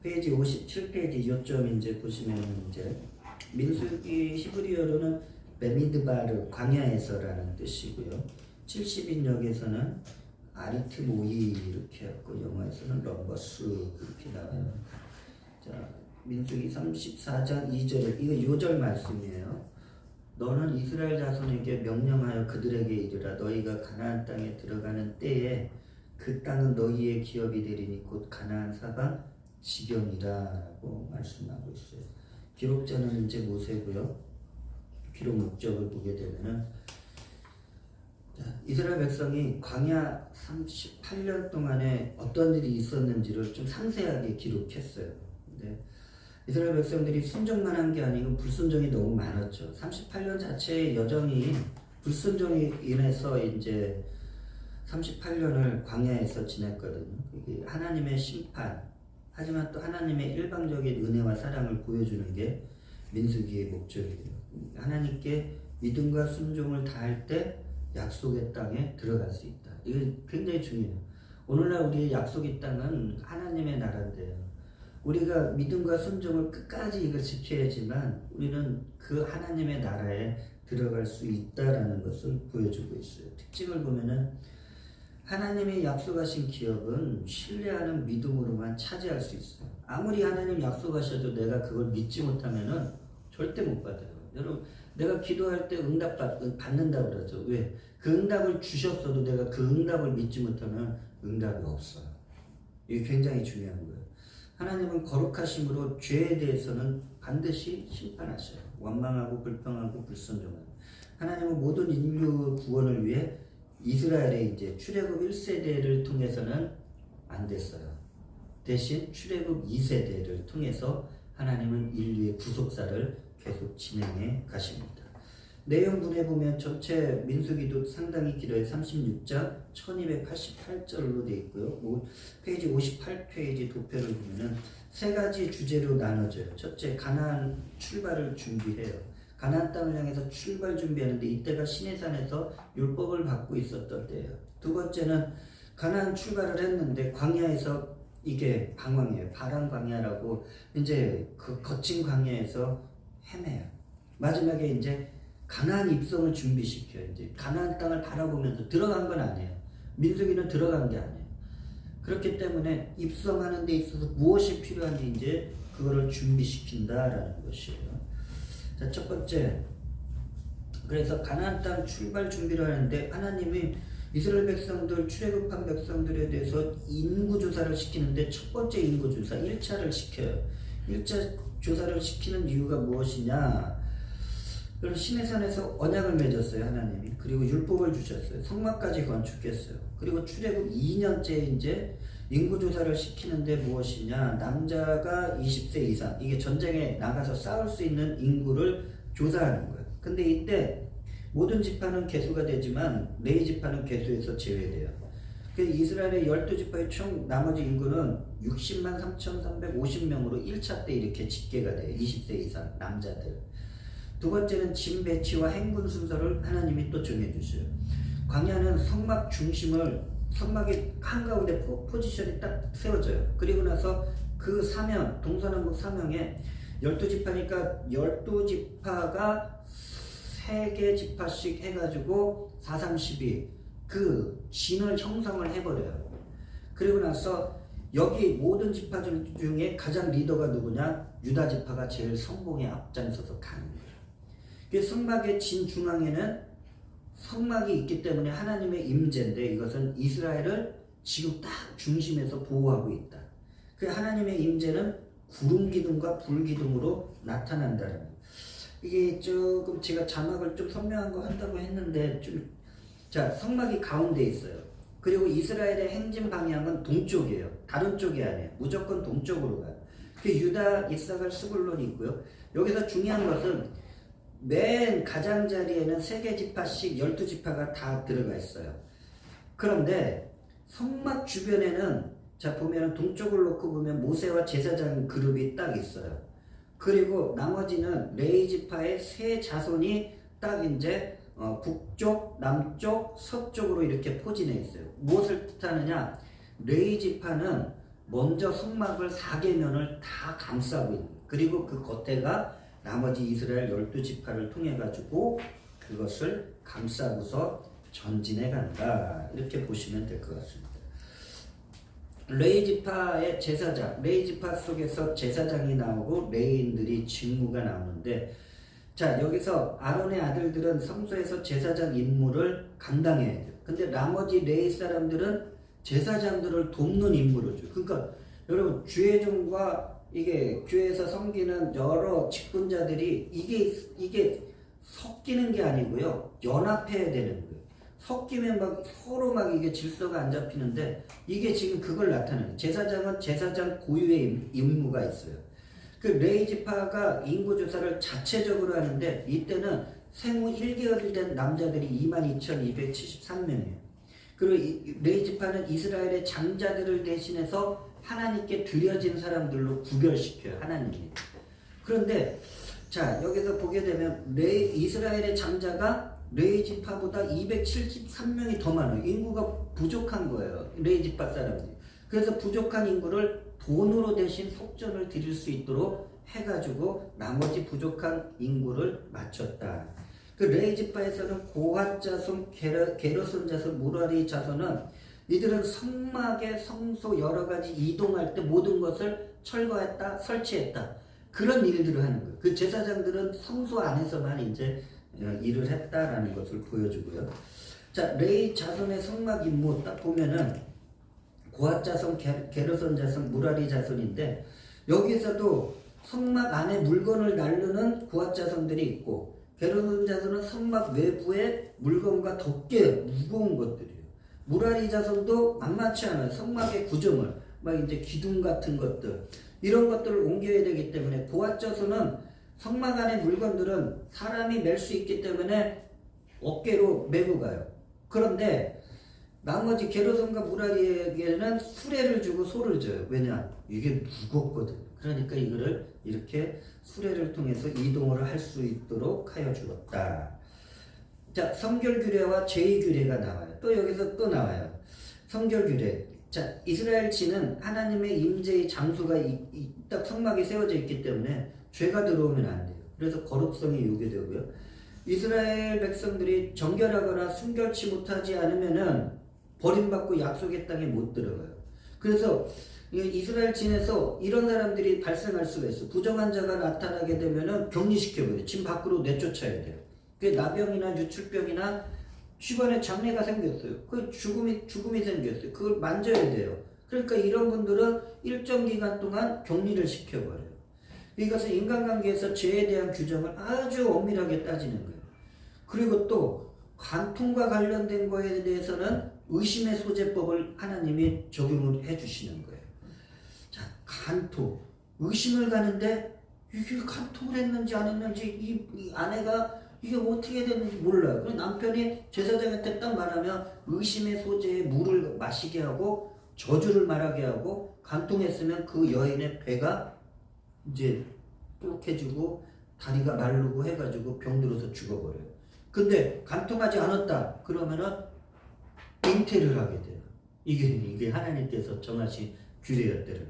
페이지 57페이지 요점 이제 보시면 이제 민수기 히브리어로는 베미드바르 광야에서라는 뜻이고요. 70인역에서는 아리트 모이 이렇게 했고 영어에서는 럼버스 이렇게 나와요. 자, 민수기 34장 2절 이거 요절 말씀이에요. 너는 이스라엘 자손에게 명령하여 그들에게 이르라 너희가 가나안 땅에 들어가는 때에 그 땅은 너희의 기업이 되리니 곧 가나안 사방 지경이라고 말씀하고 있어요. 기록자는 이제 모세고요. 기록 목적을 보게 되면은 이스라엘 백성이 광야 38년 동안에 어떤 일이 있었는지를 좀 상세하게 기록했어요. 근데 이스라엘 백성들이 순종만 한 게 아니고 불순종이 너무 많았죠. 38년 자체의 여정이 불순종이 인해서 이제 38년을 광야에서 지냈거든요. 이게 하나님의 심판, 하지만 또 하나님의 일방적인 은혜와 사랑을 보여주는 게 민수기의 목적이에요. 하나님께 믿음과 순종을 다할 때 약속의 땅에 들어갈 수 있다. 이거 굉장히 중요해요. 오늘날 우리의 약속의 땅은 하나님의 나라인데요. 우리가 믿음과 순종을 끝까지 이걸 지켜야지만 우리는 그 하나님의 나라에 들어갈 수 있다라는 것을 보여주고 있어요. 특징을 보면은 하나님의 약속하신 기업은 신뢰하는 믿음으로만 차지할 수 있어요. 아무리 하나님 약속하셔도 내가 그걸 믿지 못하면은 절대 못 받아요. 여러분, 내가 기도할 때 응답 받는다고 그러죠. 왜? 그 응답을 주셨어도 내가 그 응답을 믿지 못하면 응답이 없어요. 이게 굉장히 중요한 거예요. 하나님은 거룩하심으로 죄에 대해서는 반드시 심판하셔요. 원망하고 불평하고 불순종하고. 하나님은 모든 인류 구원을 위해 이스라엘의 이제 출애굽 1세대를 통해서는 안 됐어요. 대신 출애굽 2세대를 통해서 하나님은 인류의 구속사를 계속 진행해 가십니다. 내용분에 보면 전체 민수기도 상당히 길어요. 36장 1288절로 되어 있고요. 페이지 58페이지 도표를 보면은 세 가지 주제로 나눠져요. 첫째, 가나안 출발을 준비해요. 가나안 땅을 향해서 출발 준비하는데 이때가 시내산에서 율법을 받고 있었던 때예요. 두 번째는 가나안 출발을 했는데 광야에서 이게 방황이에요. 바람 광야라고 이제 그 거친 광야에서 헤매요. 마지막에 이제 가나안 입성을 준비시켜요. 이제 가나안 땅을 바라보면서 들어간 건 아니에요. 민수기는 들어간 게 아니에요. 그렇기 때문에 입성하는 데 있어서 무엇이 필요한지 이제 그거를 준비시킨다라는 것이에요. 자, 첫 번째, 그래서 가나안 땅 출발 준비를 하는데 하나님이 이스라엘 백성들, 출애굽한 백성들에 대해서 인구조사를 시키는데 첫 번째 인구조사 1차를 시켜요. 1차 조사를 시키는 이유가 무엇이냐? 그럼 시내산에서 언약을 맺었어요, 하나님이. 그리고 율법을 주셨어요. 성막까지 건축했어요. 그리고 출애굽 2년째 이제 인구조사를 시키는데 무엇이냐? 남자가 20세 이상, 이게 전쟁에 나가서 싸울 수 있는 인구를 조사하는 거예요. 근데 이때 모든 지파는 개수가 되지만 레위 지파는 개수에서 제외돼요. 그 이스라엘의 12지파의 총 나머지 인구는 60만 3,350명으로 1차 때 이렇게 집계가 돼요. 20세 이상 남자들. 두 번째는 짐 배치와 행군 순서를 하나님이 또 정해주셔요. 광야는 성막 중심을 성막의 한가운데 포지션이 딱 세워져요. 그리고 나서 그 사명, 동서남북 사명에 12지파니까 12지파가 3개 지파씩 해가지고 4, 3, 12 그 진을 형성을 해버려요. 그리고 나서 여기 모든 지파 중에 가장 리더가 누구냐? 유다 지파가 제일 성공에 앞장서서 가는 거예요. 그 성막의 진 중앙에는 성막이 있기 때문에 하나님의 임재인데 이것은 이스라엘을 지금 딱 중심에서 보호하고 있다. 그 하나님의 임재는 구름 기둥과 불 기둥으로 나타난다는 거예요. 이게 조금 제가 자막을 좀 선명한 거 한다고 했는데 자, 성막이 가운데 있어요. 그리고 이스라엘의 행진 방향은 동쪽이에요. 다른 쪽이 아니에요. 무조건 동쪽으로 가요. 그 유다, 이사갈, 스불론이 있고요. 여기서 중요한 것은 맨 가장자리에는 3개 지파씩 12지파가 다 들어가 있어요. 그런데 성막 주변에는 자 보면은 동쪽을 놓고 보면 모세와 제사장 그룹이 딱 있어요. 그리고 나머지는 레위 지파의 3 자손이 딱 이제 북쪽, 남쪽, 서쪽으로 이렇게 포진해 있어요. 무엇을 뜻하느냐? 레위 지파는 먼저 성막을 4계면을 다 감싸고 있는 거예요. 그리고 그 겉에가 나머지 이스라엘 12지파를 통해 가지고 그것을 감싸고서 전진해 간다. 이렇게 보시면 될 것 같습니다. 레위지파의 제사장, 레위지파 속에서 제사장이 나오고 레위인들이 직무가 나오는데, 자, 여기서 아론의 아들들은 성소에서 제사장 임무를 감당해야 돼요. 근데 나머지 레위 사람들은 제사장들을 돕는 임무를 줘요. 그러니까 여러분, 주회종과 이게 교회에서 섬기는 여러 직분자들이 이게 섞이는 게 아니고요, 연합해야 되는 거예요. 섞이면 막 서로 막 이게 질서가 안 잡히는데, 이게 지금 그걸 나타내는, 제사장은 제사장 고유의 임무가 있어요. 그 레위 지파가 인구 조사를 자체적으로 하는데, 이때는 생후 1개월이 된 남자들이 22,273명이에요. 그리고 레위 지파는 이스라엘의 장자들을 대신해서 하나님께 드려진 사람들로 구별시켜요, 하나님이. 그런데 자, 여기서 보게 되면 이스라엘의 장자가 레위 지파보다 273명이 더 많아요. 인구가 부족한 거예요, 레위 지파 사람들이. 그래서 부족한 인구를 돈으로 대신 속전을 드릴 수 있도록 해가지고 나머지 부족한 인구를 맞췄다. 그 레위 지파에서는 고핫 자손, 게르손 자손, 무라리 자손은 이들은 성막의 성소 여러 가지 이동할 때 모든 것을 철거했다, 설치했다. 그런 일들을 하는 거예요. 그 제사장들은 성소 안에서만 이제 일을 했다라는 것을 보여주고요. 자, 레위 자손의 성막 임무 딱 보면은 고핫 자손, 게르손 자손, 무라리 자손인데, 여기서도 성막 안에 물건을 나르는 고핫 자손들이 있고, 게르손 자손은 성막 외부에 물건과 덮개 무거운 것들이에요. 무라리 자손도 만만치 않아요. 성막의 구조물, 막 이제 기둥 같은 것들, 이런 것들을 옮겨야 되기 때문에, 고핫 자손은 성막 안의 물건들은 사람이 멜 수 있기 때문에 어깨로 메고 가요. 그런데 나머지 게르손과 무라리에게는 수레를 주고 소를 줘요. 왜냐? 이게 무겁거든. 그러니까 이거를 이렇게 수레를 통해서 이동을 할 수 있도록 하여 주었다. 자, 성결규례와 제2규례가 나와요. 또 여기서 또 나와요. 성결규례. 자, 이스라엘 지는 하나님의 임재의 장소가 딱 성막이 세워져 있기 때문에 죄가 들어오면 안 돼요. 그래서 거룩성이 요구되고요. 이스라엘 백성들이 정결하거나 순결치 못하지 않으면은 버림받고 약속의 땅에 못 들어가요. 그래서 이스라엘 진에서 이런 사람들이 발생할 수가 있어. 부정한 자가 나타나게 되면은 격리시켜버려요. 진 밖으로 내쫓아야 돼요. 그 나병이나 유출병이나 주변에 장례가 생겼어요. 그 죽음이 생겼어요. 그걸 만져야 돼요. 그러니까 이런 분들은 일정 기간 동안 격리를 시켜버려요. 이것은 인간관계에서 죄에 대한 규정을 아주 엄밀하게 따지는 거예요. 그리고 또 간통과 관련된 거에 대해서는 의심의 소재법을 하나님이 적용을 해주시는 거예요. 자, 간통. 의심을 가는데 이게 간통을 했는지 안 했는지 이 아내가 이게 어떻게 됐는지 몰라요. 그래서 남편이 제사장한테 딱 말하면 의심의 소재에 물을 마시게 하고 저주를 말하게 하고, 간통했으면 그 여인의 배가 이제 뾰족해지고 다리가 마르고 해가지고 병들어서 죽어버려요. 근데 간통하지 않았다 그러면은 잉태를 하게 돼요. 이게 하나님께서 정하신 규례였대요.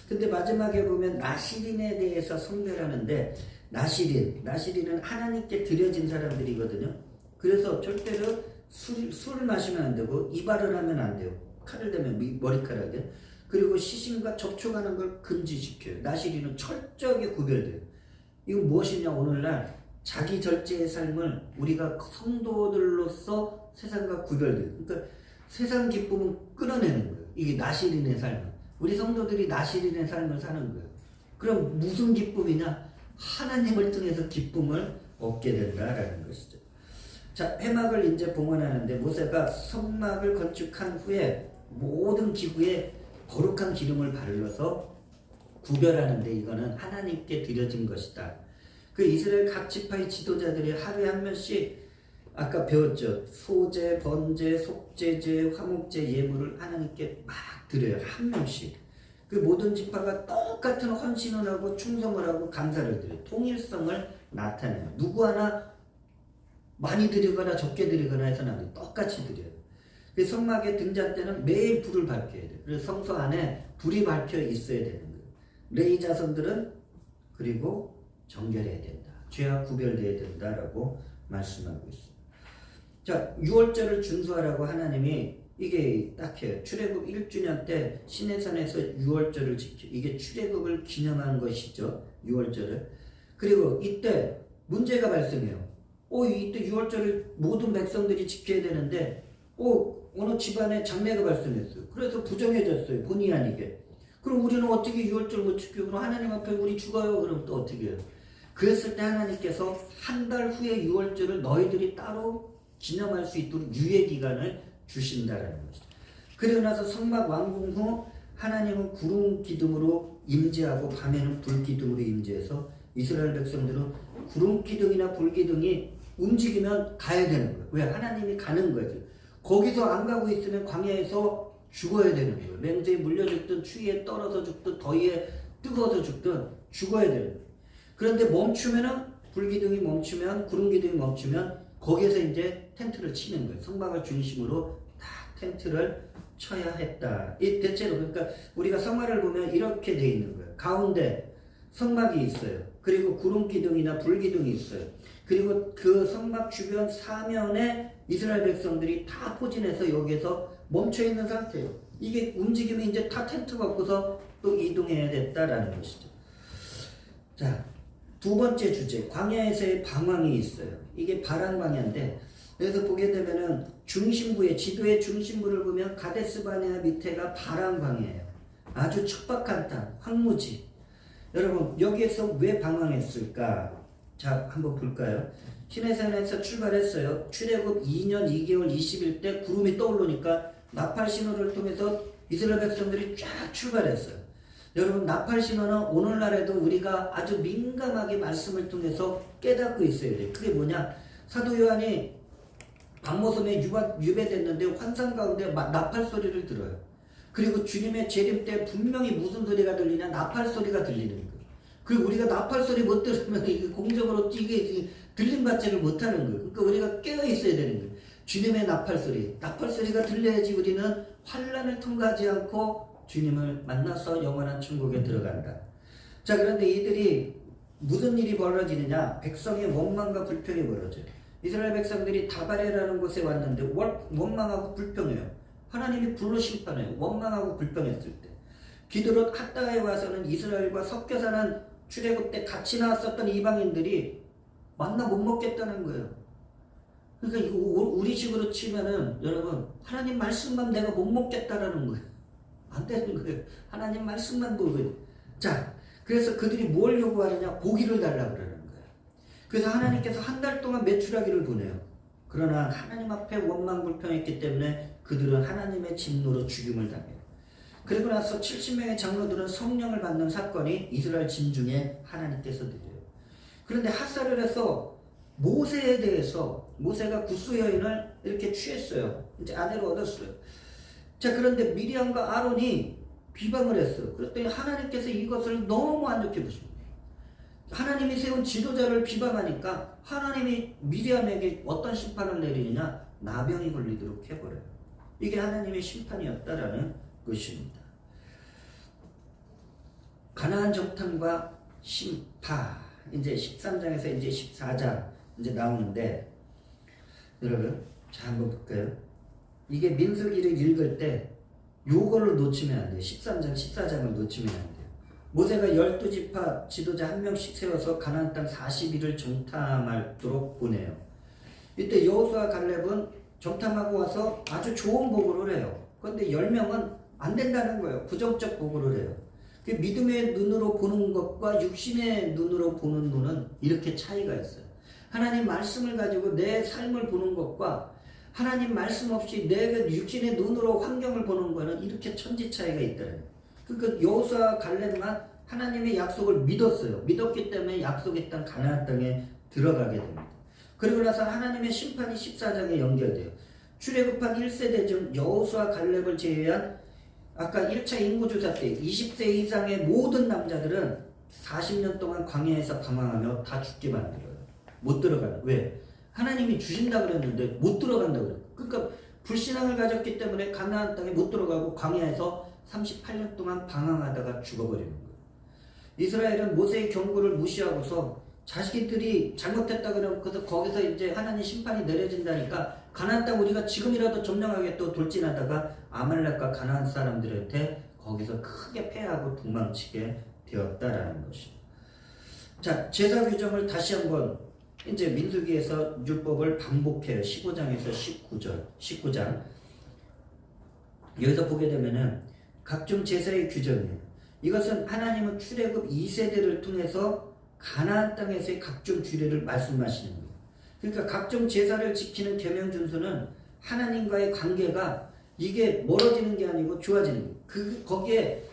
근데 마지막에 보면 나시린에 대해서 성별하는데, 나시린은 하나님께 드려진 사람들이거든요. 그래서 절대로 술을 마시면 안 되고, 이발을 하면 안 돼요. 칼을 대면 머리카락에. 그리고 시신과 접촉하는 걸 금지시켜요. 나시린은 철저하게 구별돼요. 이건 무엇이냐? 오늘날 자기 절제의 삶을 우리가 성도들로서 세상과 구별돼요. 그러니까 세상 기쁨은 끊어내는 거예요. 이게 나시린의 삶은. 우리 성도들이 나시린의 삶을 사는 거예요. 그럼 무슨 기쁨이냐? 하나님을 통해서 기쁨을 얻게 된다라는 것이죠. 자, 회막을 이제 봉헌하는데, 모세가 성막을 건축한 후에 모든 기구에 거룩한 기름을 발라서 구별하는데, 이거는 하나님께 드려진 것이다. 그 이스라엘 각 지파의 지도자들이 하루에 한 명씩, 아까 배웠죠. 소제, 번제, 속제제, 화목제 예물을 하나님께 막 드려요. 한 명씩. 그 모든 지파가 똑같은 헌신을 하고 충성을 하고 감사를 드려요. 통일성을 나타내요. 누구 하나 많이 드리거나 적게 드리거나 해서는 안 돼요. 똑같이 드려요. 그 성막의 등잔 때는 매일 불을 밝혀야 돼요. 그래서 성소 안에 불이 밝혀 있어야 되는 거예요. 레위 자손들은 그리고 정결해야 된다. 죄와 구별돼야 된다라고 말씀하고 있어요. 자, 6월절을 준수하라고 하나님이 이게 딱 해요. 출애굽 1주년 때 시내산에서 6월절을 지켜. 이게 출애굽을 기념한 것이죠. 6월절을. 그리고 이때 문제가 발생해요. 이때 6월절을 모든 백성들이 지켜야 되는데 어느 집안에 장례가 발생했어요. 그래서 부정해졌어요. 본의 아니게. 그럼 우리는 어떻게 6월절 못 지키고 그럼 하나님 앞에 우리 죽어요. 그럼 또 어떻게 해요? 그랬을 때 하나님께서 한 달 후에 6월절을 너희들이 따로 기념할 수 있도록 유예 기간을 주신다라는 것이죠. 그리고 나서 성막 완공 후 하나님은 구름 기둥으로 임재하고 밤에는 불 기둥으로 임재해서 이스라엘 백성들은 구름 기둥이나 불 기둥이 움직이면 가야 되는 거예요. 왜? 하나님이 가는 거죠. 거기서 안 가고 있으면 광야에서 죽어야 되는 거예요. 맹세에 물려 죽든 추위에 떨어서 죽든 더위에 뜨거워서 죽든 죽어야 되는 거예요. 그런데 멈추면은 불기둥이 멈추면 구름 기둥이 멈추면 거기에서 이제 텐트를 치는 거예요. 성막을 중심으로 딱 텐트를 쳐야 했다. 이 대체로 그러니까 우리가 성화를 보면 이렇게 돼 있는 거예요. 가운데 성막이 있어요. 그리고 구름 기둥이나 불 기둥이 있어요. 그리고 그 성막 주변 사면에 이스라엘 백성들이 다 포진해서 여기에서 멈춰 있는 상태예요. 이게 움직이면 이제 다 텐트 갖고서 또 이동해야 됐다라는 것이죠. 자, 두 번째 주제, 광야에서의 방황이 있어요. 이게 바람 광야인데, 그래서 보게 되면은 중심부에, 지도의 중심부를 보면 가데스 바네아 밑에가 바람 광야예요. 아주 척박한 땅, 황무지. 여러분, 여기에서 왜 방황했을까? 자, 한번 볼까요? 시내산에서 출발했어요. 출애굽 2년 2개월 20일 때 구름이 떠오르니까 나팔 신호를 통해서 이스라엘 백성들이 쫙 출발했어요. 여러분, 나팔 신호는 오늘날에도 우리가 아주 민감하게 말씀을 통해서 깨닫고 있어야 돼요. 그게 뭐냐? 사도 요한이 박모섬에 유배됐는데 환상 가운데 나팔 소리를 들어요. 그리고 주님의 재림 때 분명히 무슨 소리가 들리냐? 나팔 소리가 들리는 거예요. 그리고 우리가 나팔 소리 못 들으면 이게 공적으로 이게 들림 받지를 못하는 거예요. 그러니까 우리가 깨어 있어야 되는 거예요. 주님의 나팔 소리가 들려야지 우리는 환란을 통과하지 않고 주님을 만나서 영원한 천국에 들어간다. 자, 그런데 이들이 무슨 일이 벌어지느냐? 백성의 원망과 불평이 벌어져요. 이스라엘 백성들이 다바레라는 곳에 왔는데 원망하고 불평해요. 하나님이 불로 심판해요. 원망하고 불평했을 때. 기드롯 핫다에 와서는 이스라엘과 섞여 사는 출애굽 때 같이 나왔었던 이방인들이 만나 못 먹겠다는 거예요. 그러니까 이거 우리식으로 치면은 여러분, 하나님 말씀만 내가 못 먹겠다라는 거예요. 안 되는 거예요. 하나님 말씀만 보고. 자, 그래서 그들이 뭘 요구하느냐? 고기를 달라고 그러는 거예요. 그래서 하나님께서 한 달 동안 메추라기를 보내요. 그러나 하나님 앞에 원망 불평했기 때문에 그들은 하나님의 진노로 죽임을 당해요. 그리고 나서 70명의 장로들은 성령을 받는 사건이 이스라엘 진중에 하나님께서 드려요. 그런데 핫살을 해서 모세에 대해서 모세가 굿수 여인을 이렇게 취했어요. 이제 아내로 얻었어요. 자, 그런데 미리암과 아론이 비방을 했어요. 그랬더니 하나님께서 이것을 너무 안 좋게 보십니다. 하나님이 세운 지도자를 비방하니까 하나님이 미리암에게 어떤 심판을 내리느냐? 나병이 걸리도록 해버려요. 이게 하나님의 심판이었다라는 것입니다. 가나안 정탐과 심파, 이제 13장에서 이제 14장 이제 나오는데, 여러분, 자, 한번 볼까요? 이게 민수기를 읽을 때 요거를 놓치면 안 돼요. 13장, 14장을 놓치면 안 돼요. 모세가 12지파 지도자 한 명씩 세워서 가나안 땅 40일을 정탐하도록 보내요. 이때 여호수아 갈렙은 정탐하고 와서 아주 좋은 보고를 해요. 그런데 10명은 안 된다는 거예요. 부정적 보고를 해요. 그 믿음의 눈으로 보는 것과 육신의 눈으로 보는 눈은 이렇게 차이가 있어요. 하나님 말씀을 가지고 내 삶을 보는 것과 하나님 말씀 없이 내 육신의 눈으로 환경을 보는 거는 이렇게 천지 차이가 있다는 거예요. 그러니까 여호수아 갈렙만 하나님의 약속을 믿었어요. 믿었기 때문에 약속의 땅 가나안 땅에 들어가게 됩니다. 그리고 나서 하나님의 심판이 14장에 연결돼요. 출애굽한 1세대 중 여호수아 갈렙을 제외한 아까 1차 인구조사 때 20세 이상의 모든 남자들은 40년 동안 광야에서 방황하며 다 죽게 만들어요. 못 들어가요. 왜? 하나님이 주신다 그랬는데 못 들어간다 그래요. 그러니까 불신앙을 가졌기 때문에 가나안 땅에 못 들어가고 광야에서 38년 동안 방황하다가 죽어버리는 거예요. 이스라엘은 모세의 경고를 무시하고서 자식들이 잘못했다 그러고서 거기서 이제 하나님 심판이 내려진다니까 가나안 땅 우리가 지금이라도 점령하겠다고 돌진하다가 아말렉과 가나안 사람들한테 거기서 크게 패하고 도망치게 되었다라는 것이죠. 자, 제사 규정을 다시 한번 이제 민수기에서 율법을 반복해요. 15장에서 19장. 여기서 보게 되면은 각종 제사의 규정이에요. 이것은 하나님은 출애굽 2세대를 통해서 가나안 땅에서의 각종 규례를 말씀하시는 거예요. 그러니까 각종 제사를 지키는 계명 준수는 하나님과의 관계가 이게 멀어지는 게 아니고 좋아지는 거예요. 거기에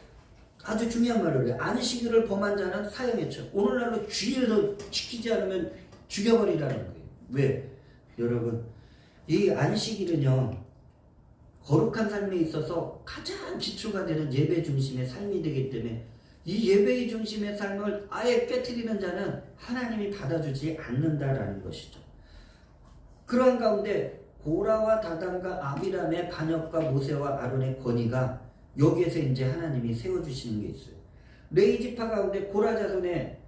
아주 중요한 말을 해요. 안식일을 범한 자는 사형에 처. 오늘날로 주일을 지키지 않으면 죽여버리라는 거예요. 왜? 여러분, 이 안식일은요, 거룩한 삶에 있어서 가장 기초가 되는 예배 중심의 삶이 되기 때문에 이 예배의 중심의 삶을 아예 깨트리는 자는 하나님이 받아주지 않는다라는 것이죠. 그러한 가운데 고라와 다단과 아비람의 반역과 모세와 아론의 권위가 여기에서 이제 하나님이 세워주시는 게 있어요. 레위 지파 가운데 고라 자손에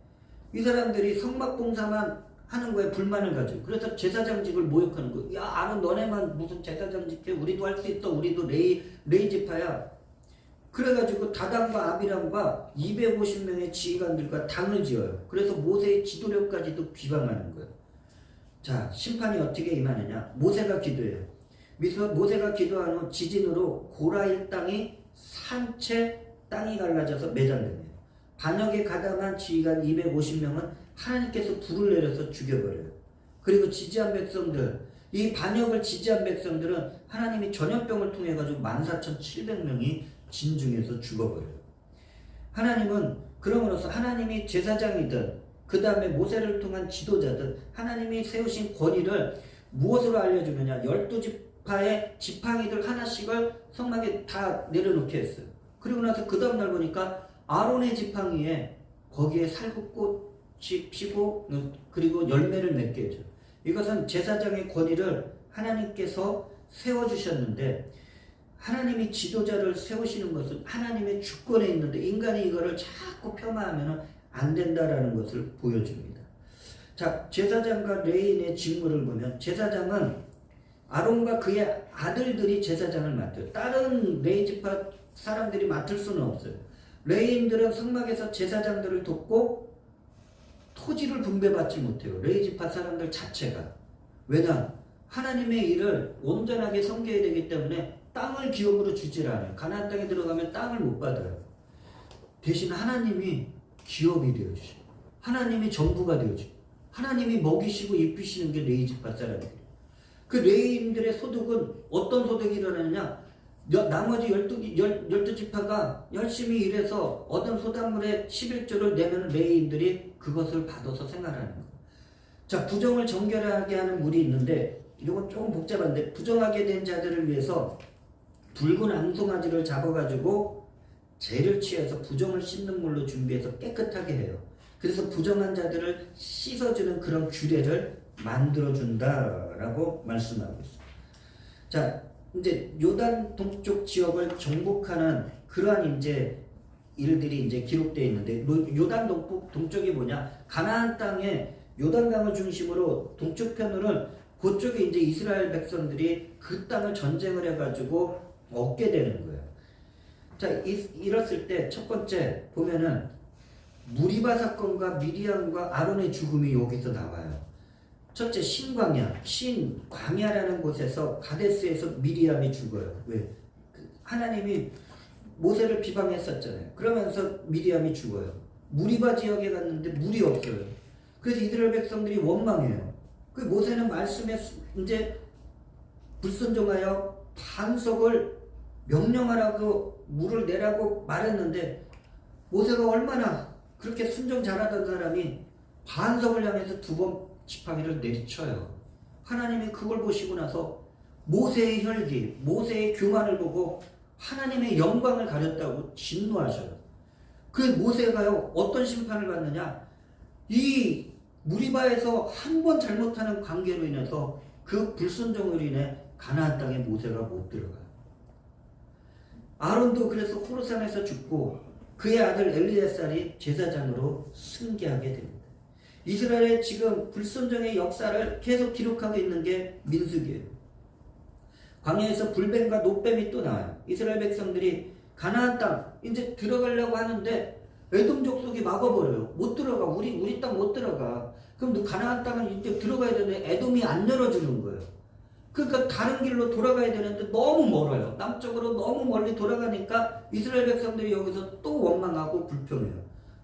이 사람들이 성막봉사만 하는 거에 불만을 가지고 그래서 제사장직을 모욕하는 거예요. 야, 아론 너네만 무슨 제사장직해? 우리도 할 수 있어. 우리도 레위 지파야. 그래가지고 다단과 아비람과 250명의 지휘관들과 당을 지어요. 그래서 모세의 지도력까지도 비방하는 거예요. 자, 심판이 어떻게 임하느냐? 모세가 기도해요. 모세가 기도한 후 지진으로 고라 일당이 산채 땅이 갈라져서 매장됩니다. 반역에 가담한 지휘관 250명은 하나님께서 불을 내려서 죽여버려요. 그리고 지지한 백성들, 이 반역을 지지한 백성들은 하나님이 전염병을 통해 가지고 14,700명이 진중에서 죽어버려요. 하나님은 그러므로서 하나님이 제사장이든 그 다음에 모세를 통한 지도자든 하나님이 세우신 권위를 무엇으로 알려주느냐? 12지파의 지팡이들 하나씩을 성막에 다 내려놓게 했어요. 그리고 나서 그 다음날 보니까 아론의 지팡이에 거기에 살구꽃이 피고 그리고 열매를 맺게 해줘요. 이것은 제사장의 권위를 하나님께서 세워주셨는데 하나님이 지도자를 세우시는 것은 하나님의 주권에 있는데 인간이 이거를 자꾸 폄하하면 안 된다라는 것을 보여줍니다. 자, 제사장과 레위인의 직무를 보면 제사장은 아론과 그의 아들들이 제사장을 맡아요. 다른 레위 지파 사람들이 맡을 수는 없어요. 레위인들은 성막에서 제사장들을 돕고 토지를 분배받지 못해요. 레위 지파 사람들 자체가. 왜냐? 하나님의 일을 온전하게 섬겨야 되기 때문에 땅을 기업으로 주질 않아요. 가나안 땅에 들어가면 땅을 못 받아요. 대신 하나님이 기업이 되어주시고 하나님이 전부가 되어주시고 하나님이 먹이시고 입히시는 게 레위 지파 사람들이에요. 그 레위인들의 소득은 어떤 소득이 일어나느냐? 나머지 12지파가 열심히 일해서 얻은 소단물의 11조를 내면 레위인들이 그것을 받아서 생활하는 거예요. 자, 부정을 정결하게 하는 물이 있는데 이건 조금 복잡한데 부정하게 된 자들을 위해서 붉은 앙송아지를 잡아가지고 죄를 취해서 부정을 씻는 물로 준비해서 깨끗하게 해요. 그래서 부정한 자들을 씻어주는 그런 규례를 만들어준다라고 말씀하고 있어요. 자, 이제 요단 동쪽 지역을 정복하는 그러한 이제 일들이 이제 기록되어 있는데 요단 동쪽이 뭐냐? 가나안 땅에 요단강을 중심으로 동쪽편으로는 그쪽에 이제 이스라엘 백성들이 그 땅을 전쟁을 해가지고 얻게 되는 거예요. 자, 이랬을 때 첫 번째 보면은 무리바 사건과 미리암과 아론의 죽음이 여기서 나와요. 첫째, 신광야라는 곳에서 가데스에서 미리암이 죽어요. 왜? 하나님이 모세를 비방했었잖아요. 그러면서 미리암이 죽어요. 무리바 지역에 갔는데 물이 없어요. 그래서 이스라엘 백성들이 원망해요. 그 모세는 말씀에 이제 불순종하여 반석을 명령하라고 물을 내라고 말했는데 모세가 얼마나 그렇게 순종 잘하던 사람이 반석을 향해서 2번 지팡이를 내리쳐요. 하나님이 그걸 보시고 나서 모세의 혈기, 모세의 교만을 보고 하나님의 영광을 가렸다고 진노하셔요. 그 모세가요, 어떤 심판을 받느냐? 이 무리바에서 한 번 잘못하는 관계로 인해서 그 불순종으로 인해 가나안 땅에 모세가 못 들어가요. 아론도 그래서 호르산에서 죽고 그의 아들 엘리에살이 제사장으로 승계하게 됩니다. 이스라엘의 지금 불순종의 역사를 계속 기록하고 있는 게 민수기예요. 광야에서 불뱀과 노뱀이 또 나와요. 이스라엘 백성들이 가나안 땅 이제 들어가려고 하는데 에돔 족속이 막아버려요. 못 들어가. 우리 땅 못 들어가. 그럼 가나안 땅을 이제 들어가야 되는데 에돔이 안 열어주는 거예요. 그러니까 다른 길로 돌아가야 되는데 너무 멀어요. 남쪽으로 너무 멀리 돌아가니까 이스라엘 백성들이 여기서 또 원망하고 불평해요.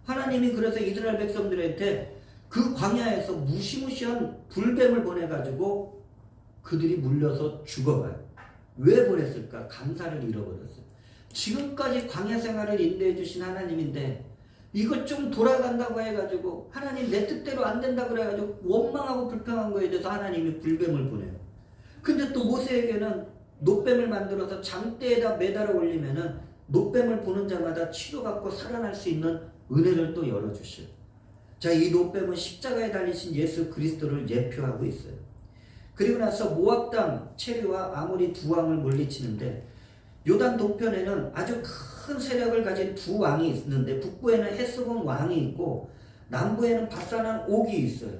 하나님이 그래서 이스라엘 백성들한테 그 광야에서 무시무시한 불뱀을 보내가지고 그들이 물려서 죽어가요. 왜 보냈을까? 감사를 잃어버렸어요. 지금까지 광야 생활을 인도해 주신 하나님인데 이걸 좀 돌아간다고 해가지고 하나님 내 뜻대로 안 된다 그래가지고 원망하고 불평한 거에 대해서 하나님이 불뱀을 보내요. 근데 또 모세에게는 노뱀을 만들어서 장대에다 매달아 올리면은 노뱀을 보는 자마다 치료받고 살아날 수 있는 은혜를 또 열어주셔요. 자, 이 노뱀은 십자가에 달리신 예수 그리스도를 예표하고 있어요. 그리고 나서 모압 땅 체리와 아모리 두 왕을 물리치는데 요단 동편에는 아주 큰 세력을 가진 두 왕이 있는데 북부에는 헤스본 왕이 있고 남부에는 바산한 옥이 있어요.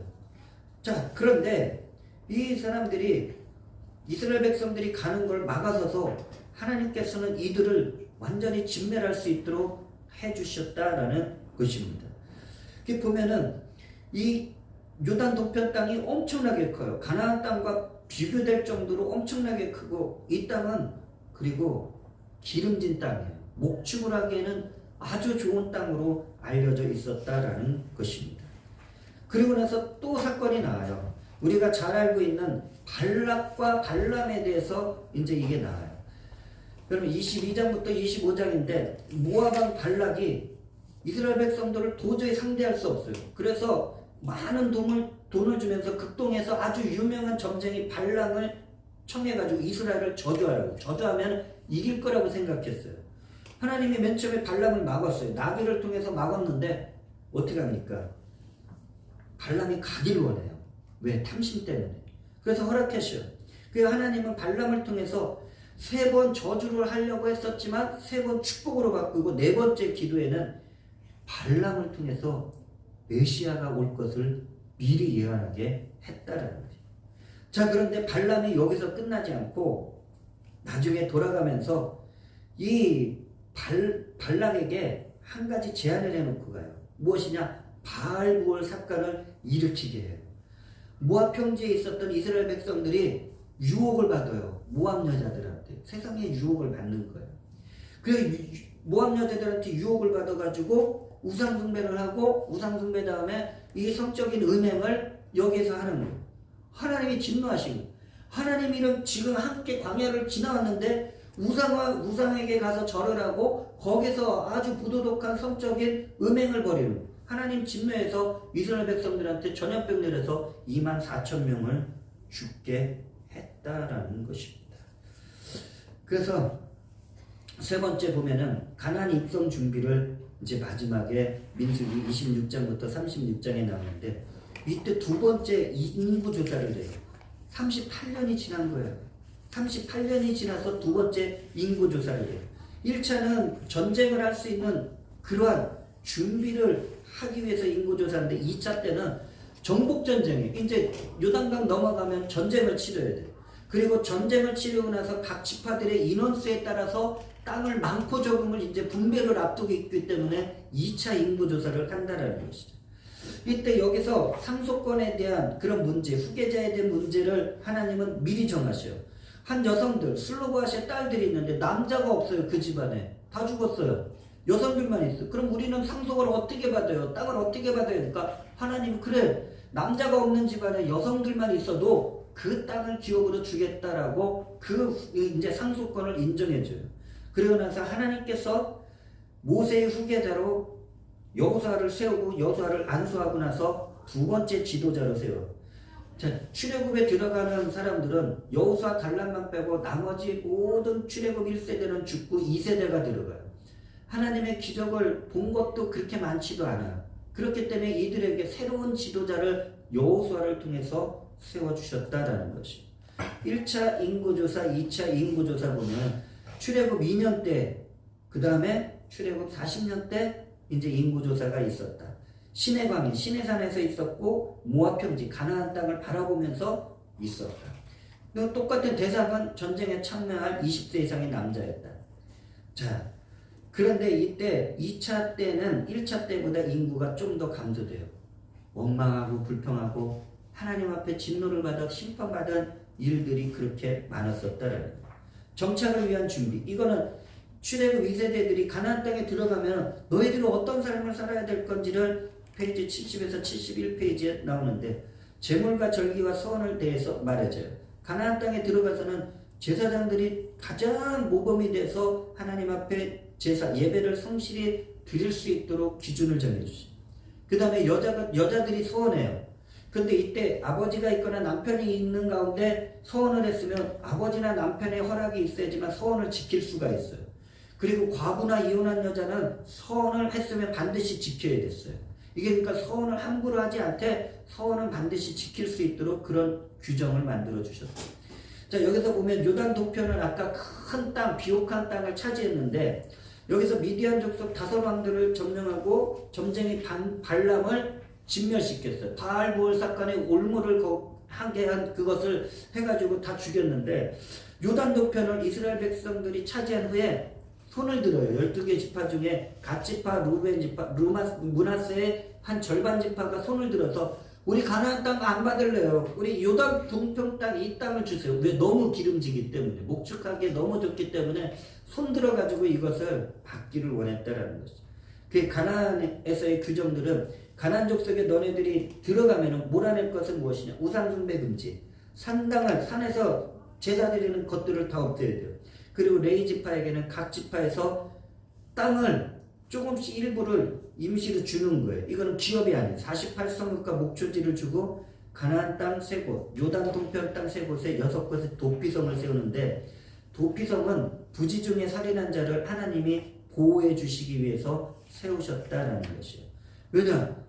자, 그런데 이 사람들이 이스라엘 백성들이 가는 걸 막아서서 하나님께서는 이들을 완전히 진멸할 수 있도록 해주셨다라는 것입니다. 이렇게 보면은 이 요단 동편 땅이 엄청나게 커요. 가나안 땅과 비교될 정도로 엄청나게 크고 이 땅은 그리고 기름진 땅이에요. 목축을 하기에는 아주 좋은 땅으로 알려져 있었다라는 것입니다. 그리고 나서 또 사건이 나와요. 우리가 잘 알고 있는 발락과 발람에 대해서 이제 이게 나와요. 그러면 22장부터 25장인데 모압 발락이 이스라엘 백성들을 도저히 상대할 수 없어요. 그래서 많은 돈을 주면서 극동에서 아주 유명한 점쟁이 발람을 청해가지고 이스라엘을 저주하라고. 저주하면 이길 거라고 생각했어요. 하나님이 맨 처음에 발람을 막았어요. 나귀를 통해서 막았는데 어떻게 합니까? 발람이 가기를 원해요. 왜? 탐심 때문에. 그래서 허락하셔요. 그 하나님은 발람을 통해서 3번 저주를 하려고 했었지만 3번 축복으로 바꾸고 4번째 기도에는 발람을 통해서 메시아가 올 것을 미리 예언하게 했다라는 거죠. 자, 그런데 발람이 여기서 끝나지 않고 나중에 돌아가면서 이 발락에게 한 가지 제안을 해놓고 가요. 무엇이냐? 바알부올 사건을 일으키게 해요. 모압 평지에 있었던 이스라엘 백성들이 유혹을 받아요. 모압 여자들한테. 세상에 유혹을 받는 거예요. 그 모압 여자들한테 유혹을 받아가지고 우상숭배를 하고 우상숭배 다음에 이 성적인 음행을 여기서 하는 거예요. 하나님이 진노하신 거예요. 하나님이 지금 함께 광야를 지나왔는데 우상에게 가서 절을 하고 거기서 아주 부도덕한 성적인 음행을 벌이는 거예요. 하나님 진노해서 이스라엘 백성들한테 전염병 내려서 24,000명을 죽게 했다라는 것입니다. 그래서 세 번째 보면은 가나안 입성 준비를 이제 마지막에 민수기 26장부터 36장에 나오는데 이때 두 번째 인구 조사를 해요. 38년이 지난 거예요. 38년이 지나서 두 번째 인구 조사를 해요. 1차는 전쟁을 할 수 있는 그러한 준비를 하기 위해서 인구조사인데 2차 때는 정복전쟁이에요. 이제 요단강 넘어가면 전쟁을 치러야 돼요. 그리고 전쟁을 치르고 나서 각 지파들의 인원수에 따라서 땅을 많고 적음을 이제 분배를 앞두고 있기 때문에 2차 인구조사를 한다는 것이죠. 이때 여기서 상속권에 대한 그런 문제, 후계자에 대한 문제를 하나님은 미리 정하셔요. 한 여성들, 슬로바시의 딸들이 있는데 남자가 없어요. 그 집안에. 다 죽었어요. 여성들만 있어. 그럼 우리는 상속을 어떻게 받아요? 땅을 어떻게 받아야 될까? 하나님 그래. 남자가 없는 집안에 여성들만 있어도 그 땅을 기업으로 주겠다라고 그 이제 상속권을 인정해줘요. 그러고 나서 하나님께서 모세의 후계자로 여호수아를 세우고 여호수아를 안수하고 나서 두 번째 지도자로 세워요. 자, 출애굽에 들어가는 사람들은 여호수아 갈렙만 빼고 나머지 모든 출애굽 1세대는 죽고 2세대가 들어가요. 하나님의 기적을 본 것도 그렇게 많지도 않아요. 그렇기 때문에 이들에게 새로운 지도자를 여호수아를 통해서 세워주셨다라는 것입니다. 1차 인구조사, 2차 인구조사 보면 출애굽 2년 때, 그 다음에 출애굽 40년 때 이제 인구조사가 있었다. 시내 광야, 시내산에서 있었고 모압 평지, 가나안 땅을 바라보면서 있었다. 똑같은 대상은 전쟁에 참여할 20세 이상의 남자였다. 자, 그런데 이때 2차 때는 1차 때보다 인구가 좀 더 감소돼요. 원망하고 불평하고 하나님 앞에 진노를 받아 심판받은 일들이 그렇게 많았었다라는 거예요. 정착을 위한 준비. 이거는 출애굽 2세대들이 가나안 땅에 들어가면 너희들은 어떤 삶을 살아야 될 건지를 페이지 70에서 71페이지에 나오는데, 제물과 절기와 서원을 대해서 말해줘요. 가나안 땅에 들어가서는 제사장들이 가장 모범이 돼서 하나님 앞에 제사 예배를 성실히 드릴 수 있도록 기준을 정해주시. 그 다음에 여자들이 서원해요. 근데 이때 아버지가 있거나 남편이 있는 가운데 서원을 했으면 아버지나 남편의 허락이 있어야지만 서원을 지킬 수가 있어요. 그리고 과부나 이혼한 여자는 서원을 했으면 반드시 지켜야 됐어요. 이게 그러니까 서원을 함부로 하지 않되 서원은 반드시 지킬 수 있도록 그런 규정을 만들어 주셨어요. 자, 여기서 보면 요단 동편은 아까 큰 땅, 비옥한 땅을 차지했는데, 여기서 미디안 족속 5왕들을 점령하고 점쟁이 발람을 진멸시켰어요. 바알보을 사건에 올무를 하게 한 그것을 해가지고 다 죽였는데, 요단 동편을 이스라엘 백성들이 차지한 후에 손을 들어요. 12개 지파 중에 갓지파, 루벤 지파, 므낫세의 한 절반 지파가 손을 들어서 우리 가나안 땅 안 받을래요. 우리 요단 동편 땅 이 땅을 주세요. 왜? 너무 기름지기 때문에, 목축하기에 너무 좋기 때문에 손 들어가지고 이것을 받기를 원했다라는 것이죠. 그 가나안에서의 규정들은 가나안 족속에 너네들이 들어가면 몰아낼 것은 무엇이냐? 우상 숭배 금지. 산에서 제사 드리는 것들을 다 없애야 돼요. 그리고 레위 지파에게는 각 지파에서 땅을 조금씩 일부를 임시로 주는 거예요. 이거는 기업이 아니에요. 48성읍과 목초지를 주고 가나안 땅 3곳, 요단 동편 땅 3곳에 6곳에 도피성을 세우는데, 도피성은 부지 중에 살인한 자를 하나님이 보호해 주시기 위해서 세우셨다라는 것이에요. 왜냐?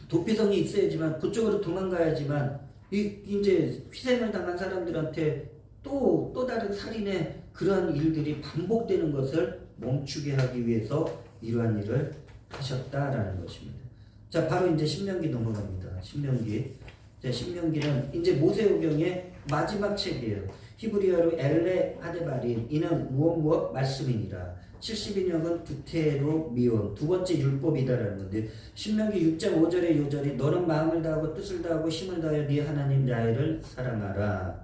도피성이 있어야지만, 그쪽으로 도망가야지만 이제 희생을 당한 사람들한테 또 다른 살인의 그러한 일들이 반복되는 것을 멈추게 하기 위해서 이러한 일을 하셨다라는 것입니다. 자, 바로 이제 신명기 넘어갑니다. 신명기. 자, 신명기는 이제 모세오경의 마지막 책이에요. 히브리어로 엘레 하데바린, 이는 무엇 말씀이니라. 70인역은 두테로미온, 두 번째 율법이다라는 건데, 신명기 6장 5절의 요절이 너는 마음을 다하고 뜻을 다하고 힘을 다하여 네 하나님 야훼를 사랑하라.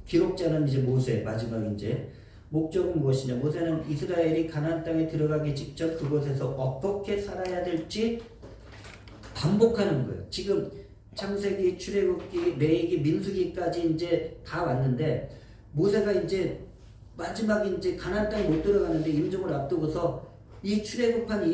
기록자는 이제 모세, 마지막 이제 목적은 무엇이냐? 모세는 이스라엘이 가나안 땅에 들어가기 직전 그곳에서 어떻게 살아야 될지 반복하는 거예요. 지금 창세기, 출애굽기, 레위기, 민수기까지 이제 다 왔는데, 모세가 이제 마지막 이제 가나안 땅에 못 들어가는데 임종을 앞두고서 이 출애굽한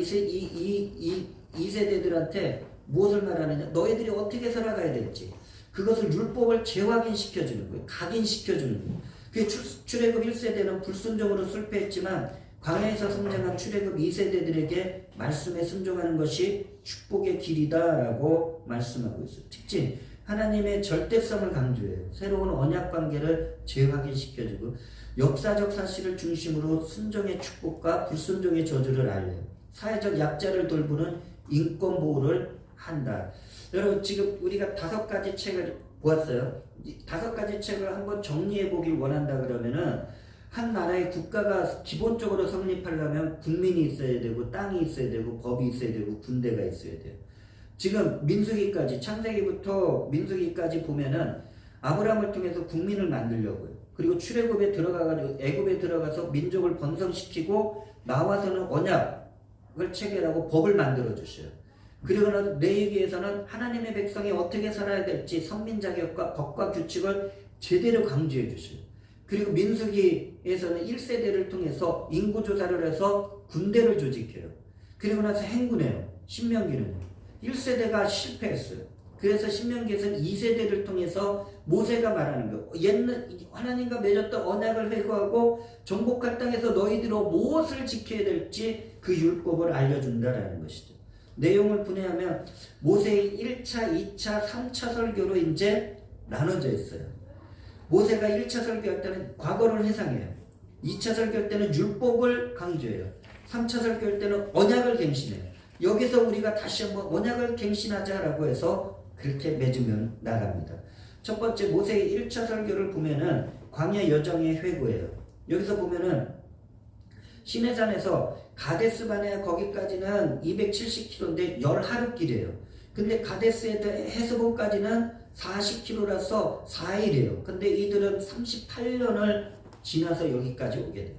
2세대들한테 무엇을 말하느냐? 너희들이 어떻게 살아가야 될지 그것을 율법을 재확인시켜주는 거예요. 각인시켜주는 거예요. 그 출애굽 1세대는 불순종으로 실패했지만 광야에서 성장한 출애굽 2세대들에게 말씀에 순종하는 것이 축복의 길이다라고 말씀하고 있어요. 특징, 하나님의 절대성을 강조해요. 새로운 언약관계를 재확인시켜주고 역사적 사실을 중심으로 순종의 축복과 불순종의 저주를 알려요. 사회적 약자를 돌보는 인권보호를 한다. 여러분, 지금 우리가 5가지 책을 보았어요. 5가지 책을 한번 정리해 보길 원한다 그러면은, 한 나라의 국가가 기본적으로 성립하려면 국민이 있어야 되고, 땅이 있어야 되고, 법이 있어야 되고, 군대가 있어야 돼요. 지금 민수기까지, 창세기부터 민수기까지 보면은 아브라함을 통해서 국민을 만들려고요. 그리고 출애굽에 들어가가지고 애굽에 들어가서 민족을 번성시키고 나와서는 언약을 체결하고 법을 만들어 주셔요. 그리고 레위기에서는 하나님의 백성이 어떻게 살아야 될지 선민 자격과 법과 규칙을 제대로 강조해 주셔요. 그리고 민수기에서는 1세대를 통해서 인구조사를 해서 군대를 조직해요. 그리고 나서 행군해요. 신명기는 1세대가 실패했어요. 그래서 신명기에서는 2세대를 통해서 모세가 말하는 거, 옛날 하나님과 맺었던 언약을 회고하고 정복할 땅에서 너희들로 무엇을 지켜야 될지 그 율법을 알려준다라는 것이죠. 내용을 분해하면 모세의 1차, 2차, 3차 설교로 이제 나눠져 있어요. 모세가 1차 설교할 때는 과거를 회상해요. 2차 설교할 때는 율법을 강조해요. 3차 설교할 때는 언약을 갱신해요. 여기서 우리가 다시 한번 언약을 갱신하자라고 해서 그렇게 맺으면 나갑니다. 첫 번째 모세의 1차 설교를 보면은 광야 여정의 회고예요. 여기서 보면은 시내산에서 가데스 바네아 거기까지는 270km인데 10하루길이에요. 근데 가데스에서 헤스본까지는 40km라서 4일이에요. 근데 이들은 38년을 지나서 여기까지 오게 돼요.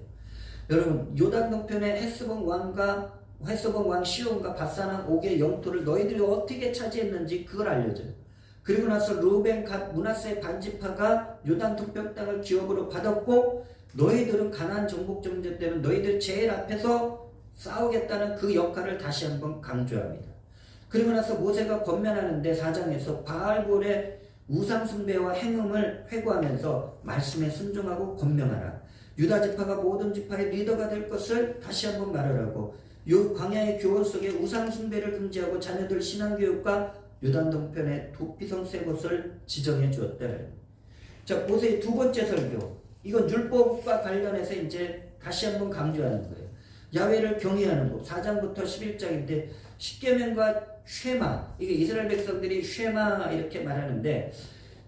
여러분 요단 동편의 헤스본 왕 시온과 바산왕 옥의 영토를 너희들이 어떻게 차지했는지 그걸 알려줘요. 그리고 나서 루벤 갓 므낫세 반지파가 요단 동편 땅을 기업으로 받았고 너희들은 가나안 정복 정제 때는 너희들 제일 앞에서 싸우겠다는 그 역할을 다시 한번 강조합니다. 그리고 나서 모세가 권면하는데 4장에서 바알볼의 우상숭배와 행음을 회고하면서 말씀에 순종하고 권명하라. 유다 지파가 모든 지파의 리더가 될 것을 다시 한번 말하라고. 요 광야의 교훈 속에 우상숭배를 금지하고 자녀들 신앙교육과 요단 동편의 도피성 세 곳을 지정해 주었다. 자, 모세의 두 번째 설교. 이건 율법과 관련해서 이제 다시 한번 강조하는 거예요. 야훼를 경외하는 법. 4장부터 11장인데 십계명과 쉐마. 이게 이스라엘 백성들이 쉐마 이렇게 말하는데